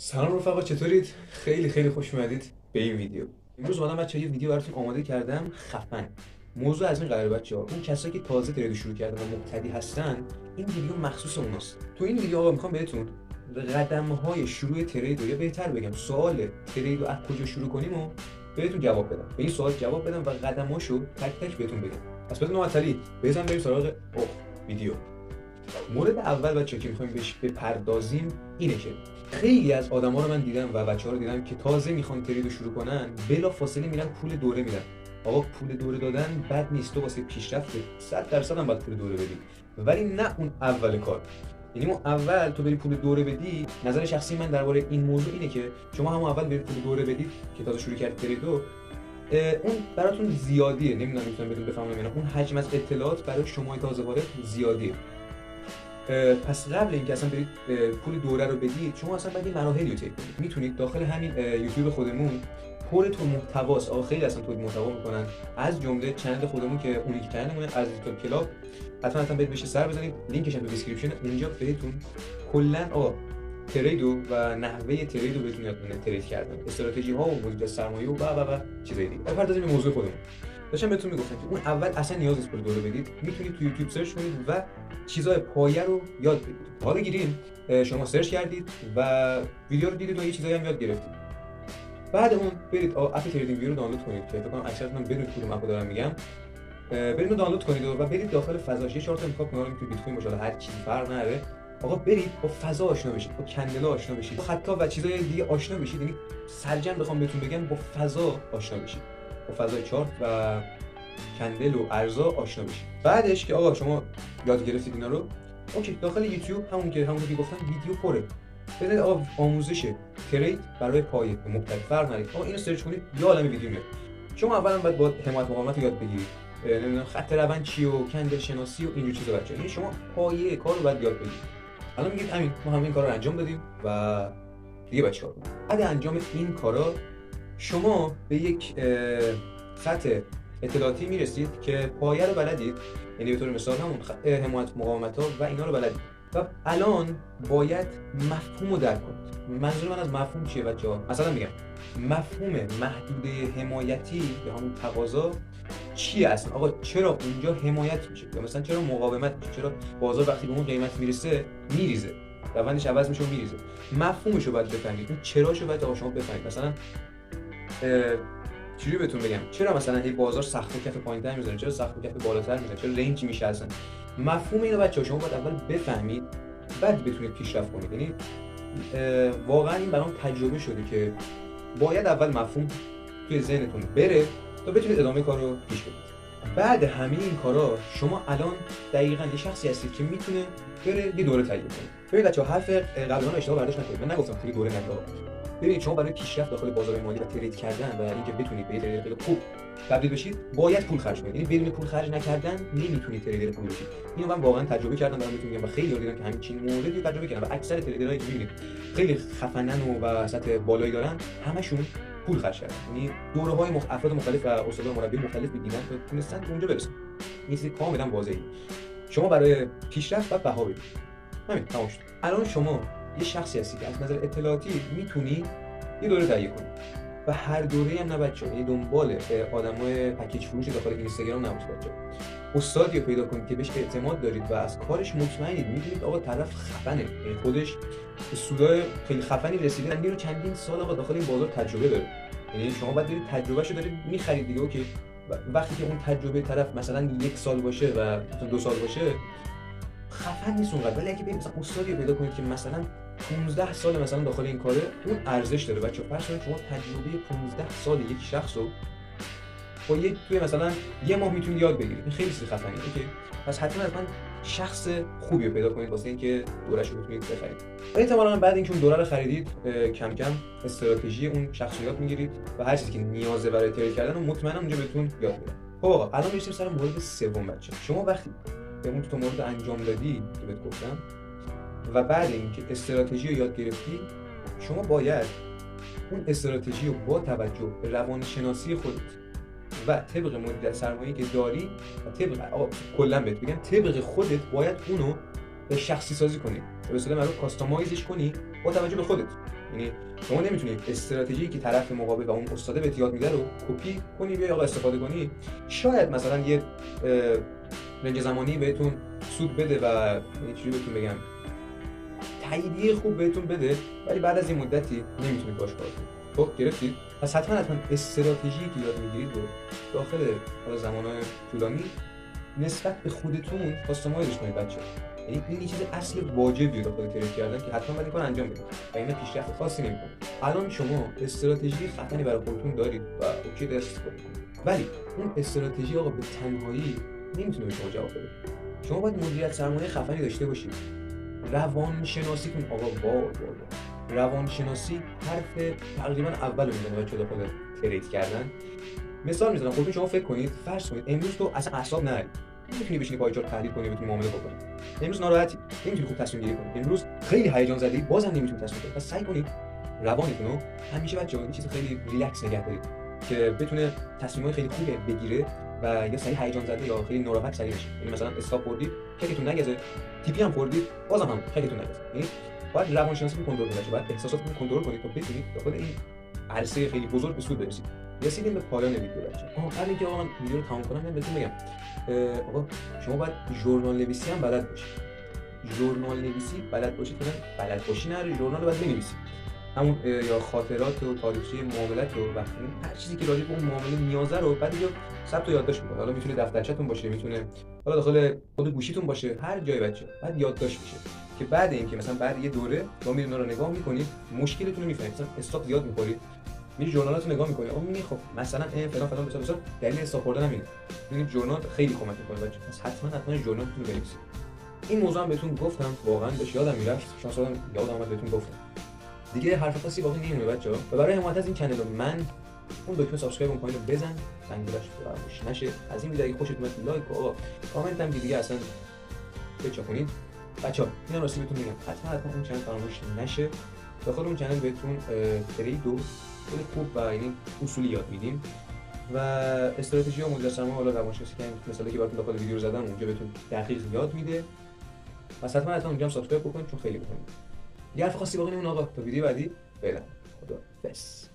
سلام رفقا، چطورید؟ خیلی خوش اومدید به این ویدیو. امروز اومدم بچه‌ها یه ویدیو براتون آماده کردم خفن. موضوع از این قراره بچه‌ها، اون کسایی که تازه ترید شروع کردن و مبتدی هستن، این ویدیو مخصوص اوناست. تو این ویدیو آقا میخوام بهتون قدم‌های شروع ترید یا بهتر بگم سوال ترید رو از کجا شروع کنیم و بهتون جواب بدم. به این سوال جواب بدم و قدم‌هاشو تک تک بهتون بگم. پس بدون معطلی بزنیم بریم سراغ ویدیو. مورد اول بچه‌ها که می‌خوایم بهش بپردازیم اینه که خیلی از آدما رو من دیدم و بچه‌ها رو دیدم که تازه میخوان ترید رو شروع کنن، بلا فاصله میرن پول دوره میدن. آقا پول دوره دادن بد نیست، تو واسه پیشرفت 100% هم باید پول دوره بدی، ولی نه اون اول کار. یعنی اون اول تو بری پول دوره بدی. نظر شخصی من درباره این موضوع اینه که شما همون اول برید پول دوره بدید که تازه شروع کردید ترید رو، اون براتون زیادیه. نمیدونم میتونم بهتون بفهمم یا نه، اون حجم از اطلاعات برای شما تازه وارد زیادیه. پس قبل اینکه اصلا برید پول دوره رو بدید، شما اصلا باید این مراحلی رو طی کنید. میتونید داخل همین یوتیوب خودمون پر تو محتواست. آقا خیلی اصلا تولید محتوا میکنن، از جمله چنل خودمون که اونی که چنلمونه از دیجیتال کلاب. حتما برید بهش سر بزنید، لینکش هم تو دیسکریپشن. اونجا بهتون کلا ترید و نحوه ترید رو بهتون یاد میدن، ترید کردن، استراتژی ها و مدیریت سرمایه و چیزای دیگه. بپردازیم به موضوع خودمون. داشتم بهتون میگفتم که اون اول اصلا نیاز نیست پول دوره بدید. میتونید تو یوتیوب سرچ کنید و چیزای پایه رو یاد بگیرید. حالا گیریم شما سرچ کردید و ویدیو رو دیدید و یه چیزایی هم یاد گرفتید. بعد اون برید اپ تریدینگ ویو رو دانلود کنید که فکر کنم اکثرتون بدونید کدوم اپو دارم میگم. برید رو دانلود کنید و برید داخل فضاش. یه چهار تا انتخاب کنید، میتونید بیت کوین باشه، هر چیزی فرق نداره. آقا برید با فضا آشنا بشید، با کندلا آشنا بشید، با خطا و چیزای دیگه آشنا بشید. یعنی سرجم بخوام بهتون بگم، با فضا آشنا بشید، با فضای چارت و کندل و ارزا آشنا بشید. بعدش که آقا شما یاد گرفتید اینا رو، اوکی، داخل یوتیوب همون که گفتم ویدیو پره. بزنید آقا آموزش ترید برای پایه مختلف فرق نداره. آقا اینو سرچ کنید، یه عالمه ویدیو میاد. شما اولا باید با حمایت مقاومت یاد بگیرید، نمیدونم خط روند چیه و کندل شناسی و اینجور چیزا بچه‌ها. یعنی شما پایه کارو باید یاد بگیرید. الان میگید همین، ما همین کارا رو انجام دادیم و دیگه بچه‌ها بعد انجام این کارا شما به یک سطح اطلاعاتی میرسید که پایه رو بلدید. یعنی به طور مثال همون حمایت مقاومت‌ها و اینا رو بلدید و الان باید مفهوم رو درک کنید. منظور من از مفهوم چیه بچه‌ها؟ مثلا میگم مفهوم محدوده حمایتی یا همون تقاضا چیه اصلا؟ آقا چرا اونجا حمایت میشه یا مثلا چرا مقاومت میشه؟ چرا بازار وقتی به اون قیمت میرسه میریزه، روندش عوض میشه و میریزه؟ مفهومشو باید بفهمید، اون چراشو باید شما بفهمید. مثلا چجوری بهتون بگم، چرا مثلا هی بازار سقف و کف پایین‌تر میزنه، چرا سقف و کف بالاتر میزنه، چرا رنج میشه اصلا؟ مفهوم اینو بچه‌ها شما باید اول بفهمید، بعد بتونید پیشرفت کنید. یعنی واقعا این برام تجربه شده که باید اول مفهوم توی ذهنتون بره تا بتونید ادامه کار رو پیش ببرید. بعد همه این کارا شما الان دقیقاً یه شخصی هستید که میتونه بره یه دوره تهیه کنه. ببینید بچه‌ها، حرف قبلا اشتباه برداشت نکنید. من نگفتم توی دوره نگید. ببینید شما برای پیشرفت داخل بازار مالی و ترید کردن و اینکه بتونید به یه تریدر خیلی خوب تبدیل بشید، باید پول خرج کنید. یعنی بدون پول خرج نکردن نمیتونید تریدر خوبی بشید. اینو من واقعا تجربه کردم، دارم بهتون میگم و خیلی دیدم که همین موردی رو تجربه کردن و اکثر تریدرایی که میبینید خیلی خفنن و سطح بالایی دارن، همشون پول خرج کردن. یعنی دوره‌های افراد مختلف و استادان مربی مختلف دیدن تا تونستن اونجا برسن. این چیز کاملا واضحه. شما برای پیشرفت باید بها بدید. همین تمام شد. الان شما یه شخصی هستی که از نظر اطلاعاتی میتونی یه دوره تهیه کنید و هر دوره‌ای هم نه بچه‌ها، یعنی دنبال آدمای پکیج فروش داخل اینستاگرام نباشید بچه‌ها. استادی رو پیدا کنید که بهش اعتماد دارید و از کارش مطمئنید، می‌دونید آقا طرف خفنه، یعنی خودش به سودای خیلی خفنی رسیده، یعنی چندین سال آقا داخل این بازار تجربه داره. یعنی شما باید برید تجربهشو دارید می‌خرید دیگه. اوکی، وقتی که اون تجربه طرف مثلا 1 سال باشه و 2 سال باشه خفن نیست اونقدر، ولی اگه برید مثلا استادی رو پیدا کنید که مثلا 15 سال مثلا داخل این کاره، اون ارزش داره بچه‌ها. فرض کنید شما تجربه 15 سال یک شخص رو با توی مثلا یه ماه میتونید یاد بگیرید. این خیلی چیز خفنیه. اوکی، پس حتما شخص خوبی رو پیدا کنید واسه اینکه دوره‌شو بتونید بخرید. احتمالاً بعد اینکه اون دوره رو خریدید، کم کم استراتژی اون شخص رو یاد میگیرید و هر چیزی که نیازه برای ترید کردن رو مطمئنا اونجا بهتون یاد میده. خب آقا الان میرسیم سر مورد سوم بچه‌ها. شما وقتی به اون تو مورد انجام دادی که بهت گفتم و بعد اینکه استراتژی رو یاد گرفتی، شما باید اون استراتژی رو با توجه به روانشناسی خودت و طبق مدیریت سرمایه‌ای که داری و طبق کلا بهت بگم طبق خودت باید اونو شخصی سازی کنی، به اصطلاح معروف کاستماایزش کنی با توجه به خودت. یعنی شما نمیتونید استراتژی که طرف مقابل و اون استاد بهت یاد میده رو کپی کنی بیای آقا استفاده کنی. شاید مثلا یه رنج زمانی بهتون سود بده و چجوری بهتون بگم تاییدیه خوب بهتون بده، ولی بعد از این مدتی نمیتونید باش کار کنید. خب گرفتید؟ پس حتما استراتژی که یاد میگیرید رو داخل زمانهای طولانی نسبت به خودتون کاستماایزش کنید بچه‌ها. یعنی این چیز اصل واجبیه داخل ترید کردن که حتما باید این کار انجام بدید و اینا پیشرفت خاصی نمی‌کنه. الان شما استراتژی خفنی برای خودتون دارید و اوکی دست کنید، ولی اون استراتژی آقا به تنهایی نمیتونه به شما جواب بده. شما باید مدیریت سرمایه خفنی داشته باشید. روانشناسیتون آقا روانشناسی حرف تقریبا اول میزنه بچه‌ها داخل ترید کردن. مثال میزنم، خودتون شما فکر کنید، فرض کنید امروز تو اصلا اعصاب نداری، نمیتونی بشینی پایچار تحلیل کنی، بتونی معامله بکنی. امروز ناراحتی، نمیتونی خوب تصمیم گیری کنی. امروز خیلی هیجان زده‌ای، بازم نمیتونی تصمیم بگیری. پس سعی کنید روانتون رو همیشه بچه‌ها این چیز خیلی ریلکس نگه دارید که بتونه تصمیمای خیلی خوبی بگیره و یا سریع هیجان زده یا خیلی ناراحت سریع بشه. یعنی مثلا استاپ خوردید، ککتون نگزه، تیپی هم خوردید، بازم هم ککتون نگزه. یعنی باید روانشناسی کنترل کنید، باید احساساتتون کنترل کنید تا بتونید داخل این عرصه خیلی بزرگ به سود برسید. رسیدیم به پایان ویدیو بچه‌ها. قبل اینکه آقا من ویدیو رو تموم کنم بهتون بگم آقا شما باید ژورنال نویسی هم بلد باشید. ژورنال نویسی بلد باشید، نه بلد باشی نه ژورنال رو باید بنویسید. همون یا خاطرات و تاریخچه معاملات رو وقتی هر چیزی که راجع به اون معامله نیازه رو بعد دیگه ثبت و یادداشت می‌کنید. حالا میتونه دفترچه‌تون باشه، میتونه حالا داخل خود گوشیتون باشه، هر جای بچه‌ها بعد یادداشت میشه که بعد اینکه مثلا بعد یه دوره با میرین رو نگاه می‌کنید، مشکلتون رو می‌فهمید، مثلا استاپ یاد می‌کنید، میری ژورنالاتو نگاه می‌کنی، اون میگه خب مثلا فلان فلان مثلا دلیل استاپ خوردن همینه. ببینید ژورنال خیلی کمک می‌کنه بچه‌ها. پس حتما ژورنالتون رو بنویسید. این موضوع هم بهتون گفتم، واقعا بهش یادم میرفت، شانس آوردم یادم اومد بهتون گفتم. دیگه حرف خاصی باقی نمیمونه بچه‌ها. و برای حمایت از این کانال من اون دکمه سابسکرایب اون پایین رو بزن، زنگولش فراموش نشه. از این ویدیو اگه خوشت اومد لایک و کامنت هم دیگه اصلا بچاپونید. بچه‌ها اینا راستی بهتون میگم حتما اون کانال فراموش نشه. داخل اون کانال بهتون ترید و خیلی خوب و یعنی اصولی یاد میدیم و استراتژی و مدل سرمایه حالا روانشناسی که مثلا که براتون داخل ویدیو رو زدم اونجا بهتون دقیق یاد میده. پس حتما اونجا هم سابسکرایب بکنید چون خیلی مهمه. یه حرف خاصی باقی نمونه آقا، تا ویدیو بعدی فعلا خدا حافظ.